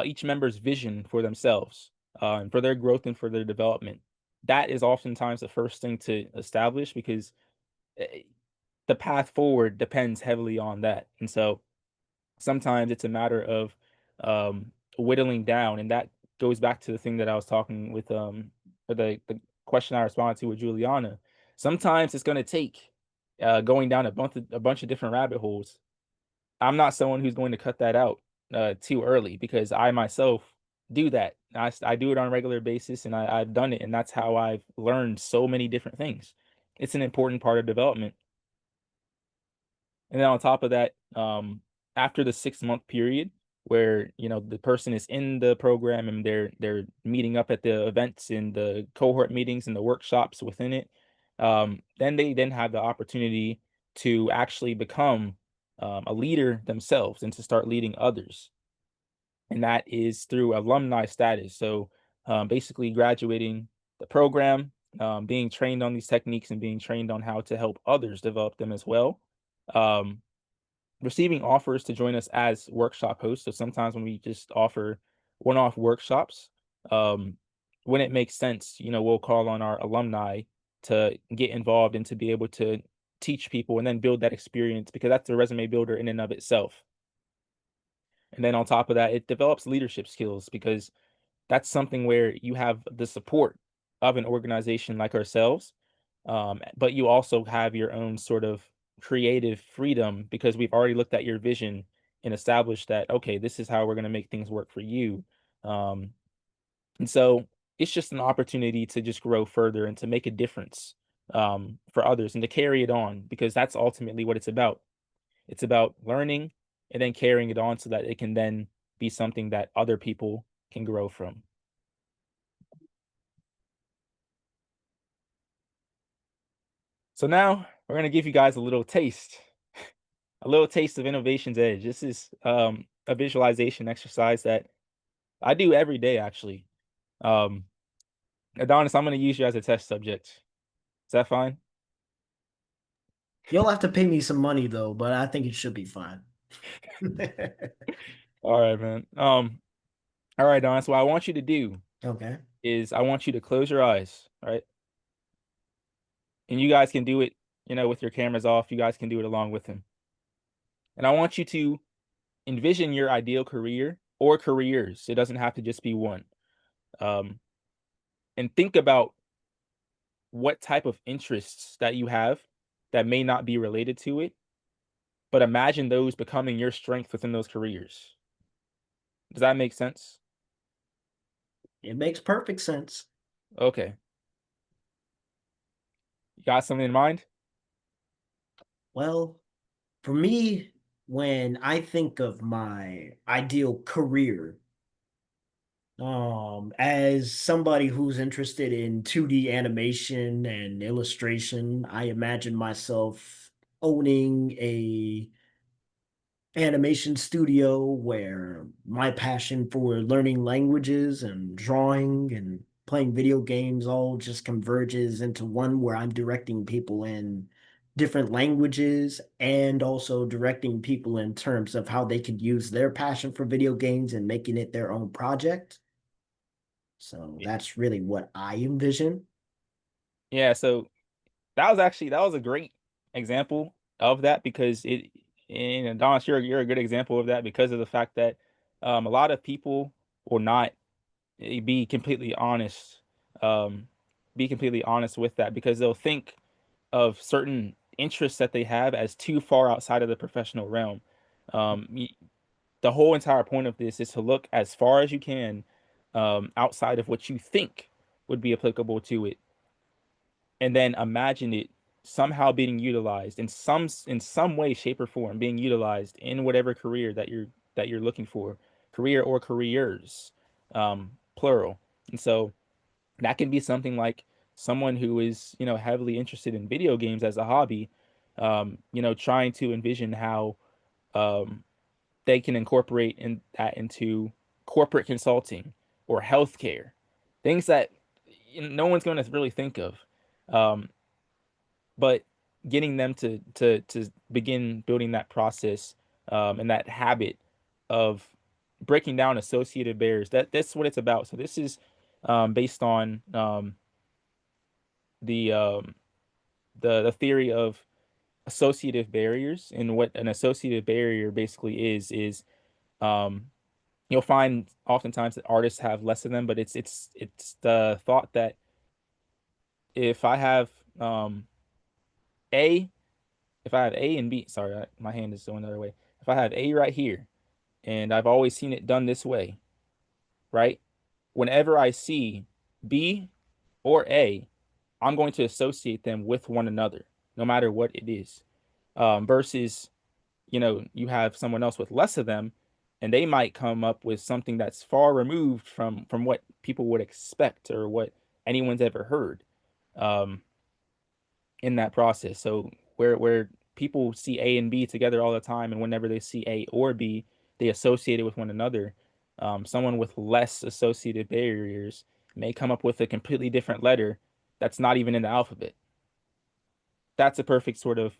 each member's vision for themselves, and for their growth and for their development. That is oftentimes the first thing to establish because eh, the path forward depends heavily on that. And so sometimes it's a matter of whittling down, and that goes back to the thing that I was talking with or the question I responded to with Juliana. Sometimes it's going to take going down a bunch of different rabbit holes. I'm not someone who's going to cut that out too early because I myself do that. I do it on a regular basis, and I've done it, and that's how I've learned so many different things. It's an important part of development. And then on top of that, after the 6-month period where, the person is in the program and they're meeting up at the events and the cohort meetings and the workshops within it, then they then have the opportunity to actually become a leader themselves and to start leading others. And that is through alumni status. So basically graduating the program, being trained on these techniques and being trained on how to help others develop them as well. Um, Receiving offers to join us as workshop hosts. So sometimes when we just offer one-off workshops, um, when it makes sense, we'll call on our alumni to get involved and to be able to teach people and then build that experience because that's a resume builder in and of itself. And then on top of that, it develops leadership skills because that's something where you have the support of an organization like ourselves, but you also have your own sort of creative freedom because we've already looked at your vision and established that, okay, this is how we're going to make things work for you. Um, and so it's just an opportunity to just grow further and to make a difference, for others and to carry it on because that's ultimately what it's about. It's about learning and then carrying it on so that it can then be something that other people can grow from. So now we're going to give you guys a little taste a little taste of innovation's edge. This is a visualization exercise that I do every day actually. Um, Adonis, I'm going to use you as a test subject. Is that fine? You'll have to pay me some money though, but I think it should be fine. All right, man. All right, Adonis. What I want you to do Okay. is I want you to close your eyes, all right? And you guys can do it, with your cameras off. You guys can do it along with him. And I want you to envision your ideal career or careers. It doesn't have to just be one. Um, and think about what type of interests that you have that may not be related to it, but imagine those becoming your strength within those careers. Does that make sense? It makes perfect sense. Okay. You got something in mind? Well, for me, when I think of my ideal career, as somebody who's interested in 2D animation and illustration, I imagine myself owning a animation studio where my passion for learning languages and drawing and playing video games all just converges into one where I'm directing people in different languages and also directing people in terms of how they could use their passion for video games and making it their own project. So that's really what I envision. Yeah, so that was a great example of that because it and Adonis, you're a good example of that because of the fact that a lot of people will not be completely honest, um, be completely honest with that because they'll think of certain interests that they have as too far outside of the professional realm. Y the whole entire point of this is to look as far as you can outside of what you think would be applicable to it, and then imagine it somehow being utilized in some way, shape, or form, being utilized in whatever career that you're looking for, career or careers, plural. And so that can be something like someone who is, heavily interested in video games as a hobby, trying to envision how um, they can incorporate that into corporate consulting or healthcare, things that no one's going to really think of. Um, but getting them to begin building that process and that habit of breaking down associated barriers. That's what it's about. So this is based on the um, the theory of associative barriers, and what an associative barrier basically is um, you'll find oftentimes that artists have less of them, but it's the thought that if I have um, A if I have A and B, sorry, my hand is going the other way. If I have A right here, and I've always seen it done this way, right? Whenever I see B or A, I'm going to associate them with one another, no matter what it is. Versus, you have someone else with less of them, and they might come up with something that's far removed from what people would expect or what anyone's ever heard. Um, in that process. So where people see A and B together all the time, and whenever they see A or B, they associate it with one another. Someone with less associated barriers may come up with a completely different letter that's not even in the alphabet. That's a perfect sort of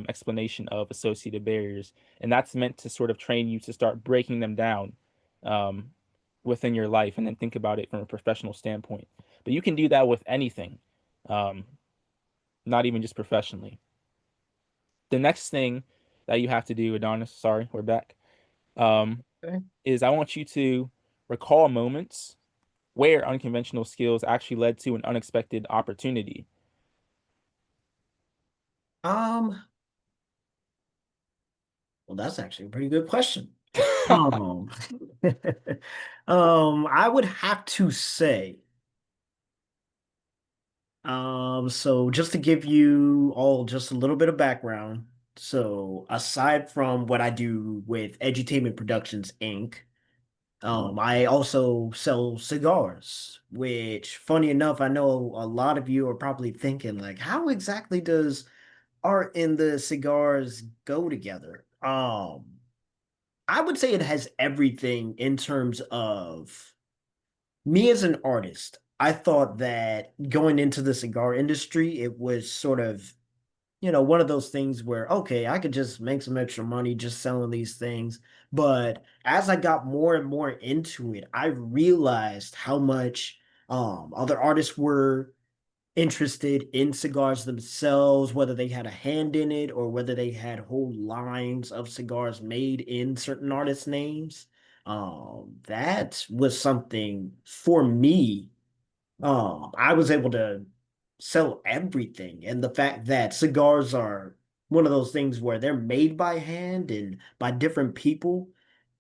explanation of associated barriers, and that's meant to sort of train you to start breaking them down um, within your life, and then think about it from a professional standpoint. But you can do that with anything, um, not even just professionally. The next thing that you have to do, Adonis, sorry, we're back, um, Okay. is I want you to recall moments where unconventional skills actually led to an unexpected opportunity. Um, well, that's actually a pretty good question. Um, I would have to say, so just to give you all just a little bit of background. So aside from what I do with Edutainment Productions Inc., I also sell cigars, which funny enough, I know a lot of you are probably thinking like, how exactly does art and the cigars go together? I would say it has everything in terms of me as an artist. I thought that going into the cigar industry, it was sort of, one of those things where, okay, I could just make some extra money just selling these things. But as I got more and more into it, I realized how much other artists were interested in cigars themselves, whether they had a hand in it or whether they had whole lines of cigars made in certain artists' names. That was something for me. I was able to sell everything, and the fact that cigars are one of those things where they're made by hand and by different people.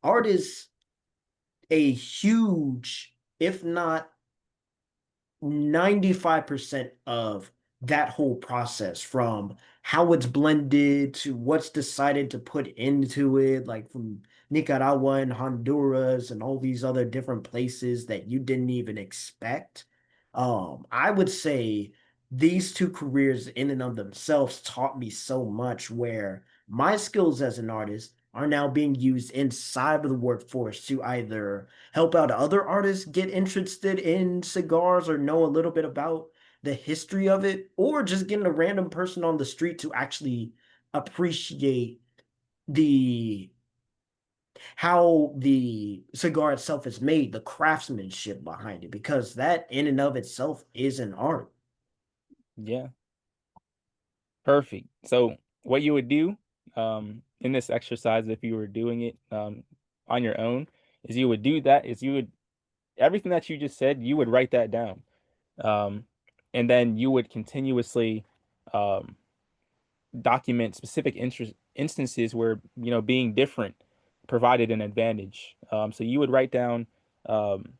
Art is a huge, if not 95% of that whole process, from how it's blended to what's decided to put into it, like from Nicaragua and Honduras and all these other different places that you didn't even expect. I would say these two careers in and of themselves taught me so much, where my skills as an artist are now being used inside of the workforce to either help out other artists get interested in cigars or know a little bit about the history of it, or just getting a random person on the street to actually appreciate the how the cigar itself is made, the craftsmanship behind it, because that in and of itself is an art. Yeah, perfect. So what you would do in this exercise, if you were doing it on your own, is you would do that, is you would everything that you just said, you would write that down. Um, and then you would continuously um, document specific instances where, being different provided an advantage. So you would write down um,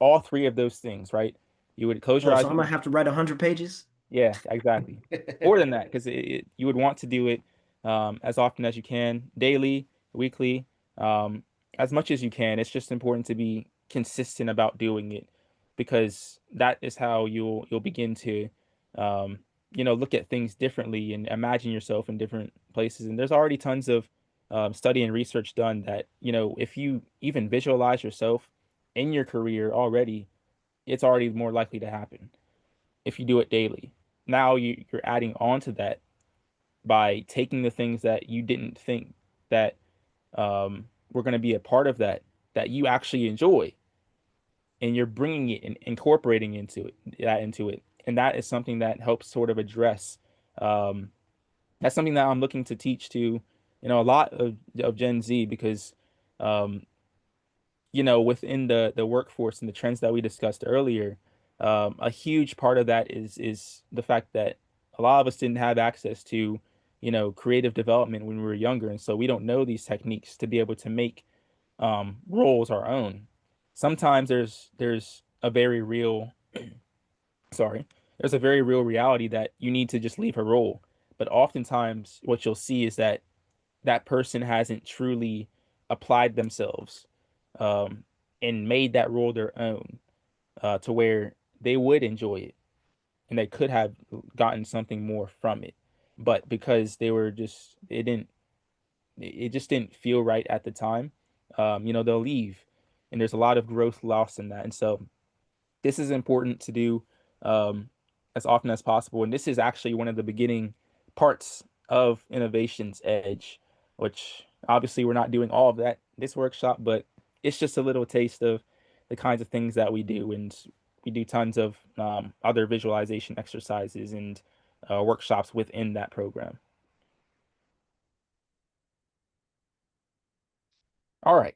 all three of those things, right? You would close your Oh, eyes. so I'm gonna have to write 100 pages? Yeah, exactly. More than that, because you would want to do it as often as you can, daily, weekly, um, as much as you can. It's just important to be consistent about doing it, because that is how you'll begin to, look at things differently and imagine yourself in different places. And there's already tons of study and research done that, if you even visualize yourself in your career already, it's already more likely to happen if you do it daily. Now you're adding on to that by taking the things that you didn't think that were going to be a part of that you actually enjoy, and you're bringing it and incorporating into it, and that is something that helps sort of address. Um, that's something that I'm looking to teach to, a lot of Gen Z, because um, within the workforce and the trends that we discussed earlier, a huge part of that is the fact that a lot of us didn't have access to, creative development when we were younger, and so we don't know these techniques to be able to make roles our own. Sometimes there's a very real, sorry, there's a very real reality that you need to just leave a role, but oftentimes what you'll see is that that person hasn't truly applied themselves um, and made that role their own, to where they would enjoy it and they could have gotten something more from it. But because it just didn't feel right at the time, they'll leave. And there's a lot of growth lost in that. And so this is important to do as often as possible. And this is actually one of the beginning parts of Innovation's Edge, which obviously we're not doing all of that this workshop, but it's just a little taste of the kinds of things that we do. And we do tons of other visualization exercises and workshops within that program. All right.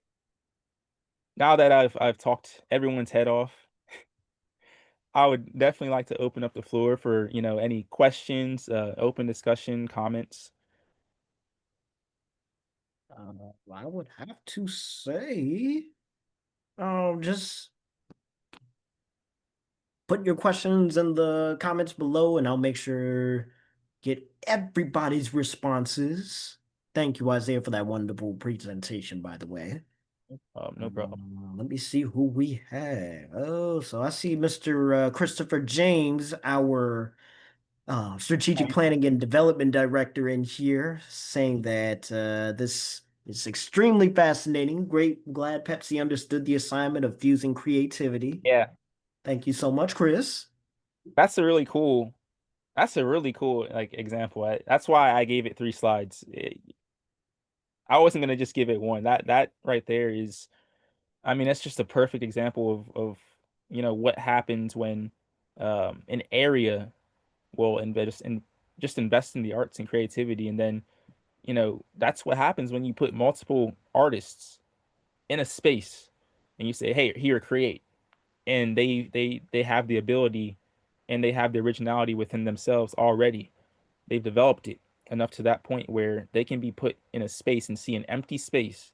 Now that I've talked everyone's head off, I would definitely like to open up the floor for, any questions, open discussion, comments. I would have to say, just put your questions in the comments below and I'll make sure get everybody's responses. Thank you, Isaiah, for that wonderful presentation, by the way. No problem. Let me see who we have. Oh, so I see Mr. Christopher James, our Strategic Planning and Development Director in here, saying that this is extremely fascinating. Great, glad Pepsi understood the assignment of fusing creativity. Yeah, Thank you so much, Chris. that's a really cool. That's a really cool like example. That's why I gave it 3 slides. I wasn't gonna just give it one. That right there is, I mean, that's just a perfect example of what happens when an area will just invest in the arts and creativity, and then that's what happens when you put multiple artists in a space and you say, "Hey, here, create," and they have the ability and they have the originality within themselves already. They've developed it enough to that point where they can be put in a space and see an empty space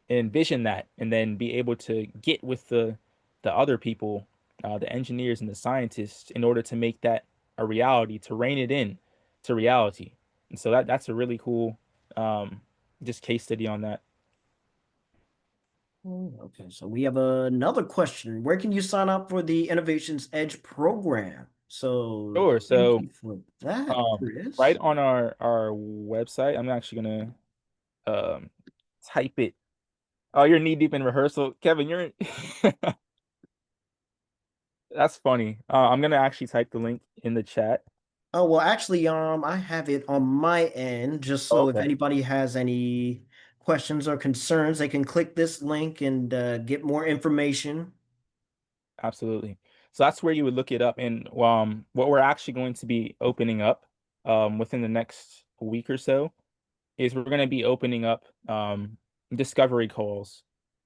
and envision that and then be able to get with the other people, the engineers and the scientists in order to make that a reality, to rein it in to reality. And so that's a really cool just case study on that. Okay, so we have another question. Where can you sign up for the Innovations Edge program? So Sure. thank So you for that, right Chris. on our website, I'm actually gonna um type it. Oh, you're knee deep in rehearsal. Kevin, you're that's funny. I'm gonna actually type the link in the chat. Oh, well, actually, I have it on my end, just Oh, so if okay. anybody has any questions or concerns, they can click this link and get more information. Absolutely. So that's where you would look it up. And what we're actually going to be opening up within the next week or so is we're going to be opening up discovery calls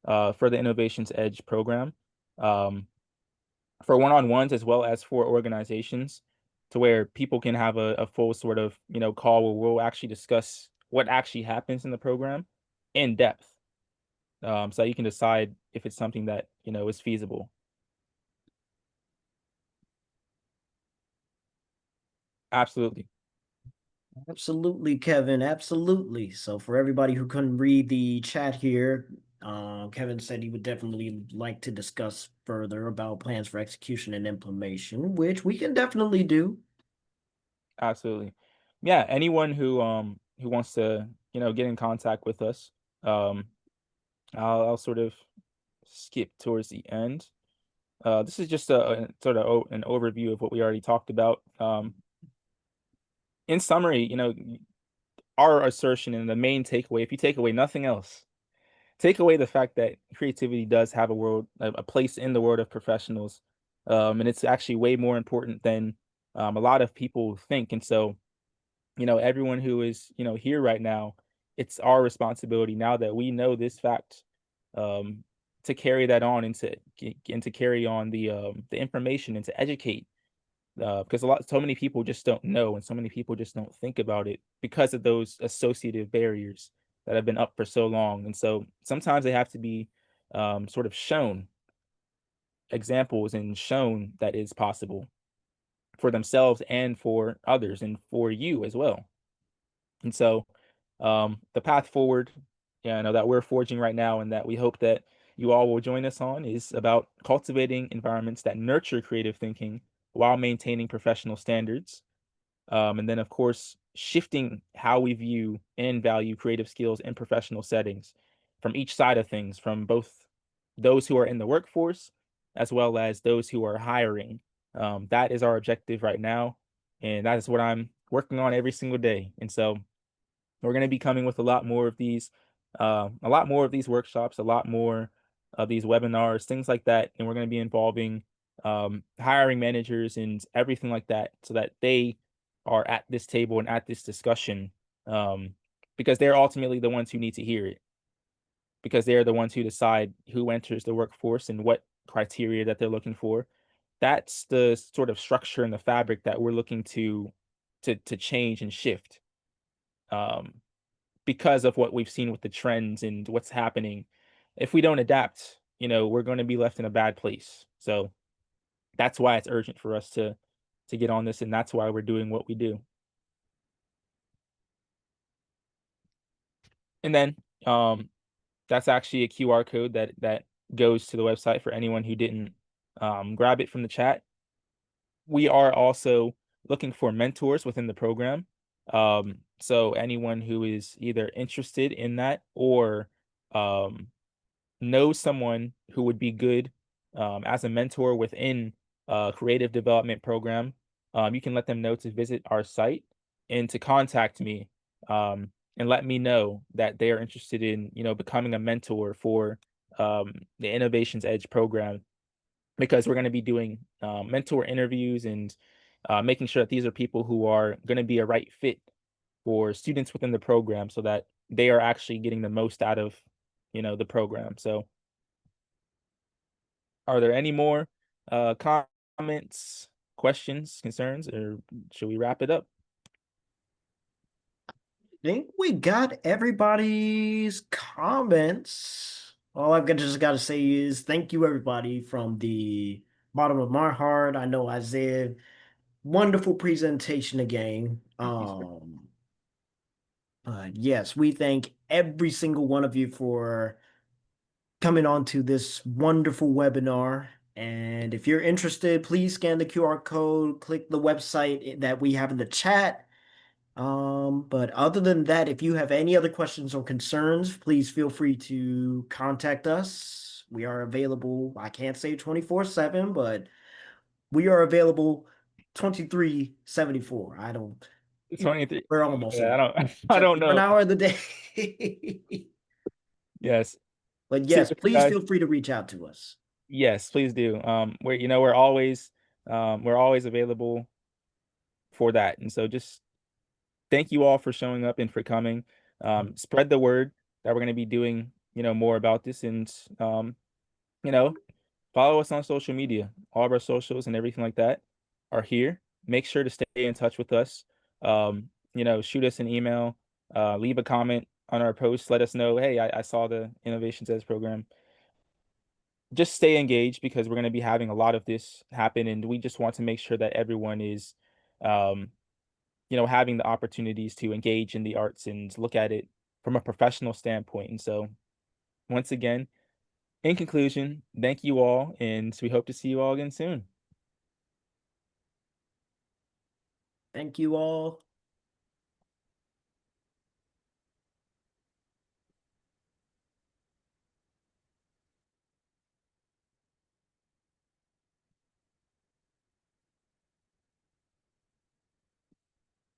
for the Innovations Edge program. Um, for one-on-ones as well as for organizations to where people can have a full sort of, call where we'll actually discuss what actually happens in the program in depth. So that you can decide if it's something that, is feasible. Absolutely. Absolutely, Kevin. Absolutely. So for everybody who couldn't read the chat here, Kevin said he would definitely like to discuss further about plans for execution and implementation, which we can definitely do. Absolutely. Yeah, anyone who wants to, get in contact with us, um, I'll sort of skip towards the end. This is just a sort of an overview of what we already talked about. In summary, our assertion and the main takeaway, if you take away nothing else, take away the fact that creativity does have a place in the world of professionals, and it's actually way more important than a lot of people think. And so, everyone who is here right now, it's our responsibility now that we know this fact, um, to carry that on and to carry on the information and to educate because so many people just don't know, and so many people just don't think about it because of those associative barriers that have been up for so long. And so sometimes they have to be sort of shown examples and shown that is possible for themselves and for others and for you as well. And so the path forward, yeah, I know that we're forging right now and that we hope that you all will join us on is about cultivating environments that nurture creative thinking while maintaining professional standards. And then, of course, shifting how we view and value creative skills in professional settings from each side of things, from both those who are in the workforce as well as those who are hiring. That is our objective right now. And that is what I'm working on every single day. And so we're going to be coming with a lot more of these workshops, a lot more of these webinars, things like that. And we're going to be involving hiring managers and everything like that so that they are at this table and at this discussion um, because they're ultimately the ones who need to hear it because they're the ones who decide who enters the workforce and what criteria that they're looking for. That's the sort of structure and the fabric that we're looking to change and shift. Um, because of what we've seen with the trends and what's happening. If we don't adapt, we're going to be left in a bad place. So that's why it's urgent for us to get on this, and that's why we're doing what we do. And then that's actually a QR code that goes to the website for anyone who didn't grab it from the chat. We are also looking for mentors within the program. So anyone who is either interested in that or um, knows someone who would be good as a mentor within a creative development program, you can let them know to visit our site and to contact me and let me know that they are interested in, becoming a mentor for the Innovations Edge program because we're going to be doing mentor interviews and making sure that these are people who are going to be a right fit for students within the program so that they are actually getting the most out of the program. So are there any more comments, questions, concerns, or should we wrap it up? Think we got everybody's comments. All I've just got to say is thank you, everybody, from the bottom of my heart. I know Isaiah, wonderful presentation again. Thank you, sir. Yes, we thank every single one of you for coming on to this wonderful webinar. And if you're interested, please scan the QR code, click the website that we have in the chat. But other than that, if you have any other questions or concerns, please feel free to contact us. We are available, I can't say 24/7, but we are available 23/74. I don't, 23. we're almost Yeah, I there. don't I Except don't for an know. hour of the day. Yes. But yes, Seriously, please guys. feel free to reach out to us. Yes, please do. We're always available for that. And so just thank you all for showing up and for coming. Spread the word that we're going to be doing, more about this and you know, follow us on social media. All of our socials and everything like that are here. Make sure to stay in touch with us. Shoot us an email, leave a comment on our post. Let us know, hey, I saw the Innovations As program. Just stay engaged because we're going to be having a lot of this happen, and we just want to make sure that everyone is, um, having the opportunities to engage in the arts and look at it from a professional standpoint. And so, once again, in conclusion, thank you all, and we hope to see you all again soon. Thank you all.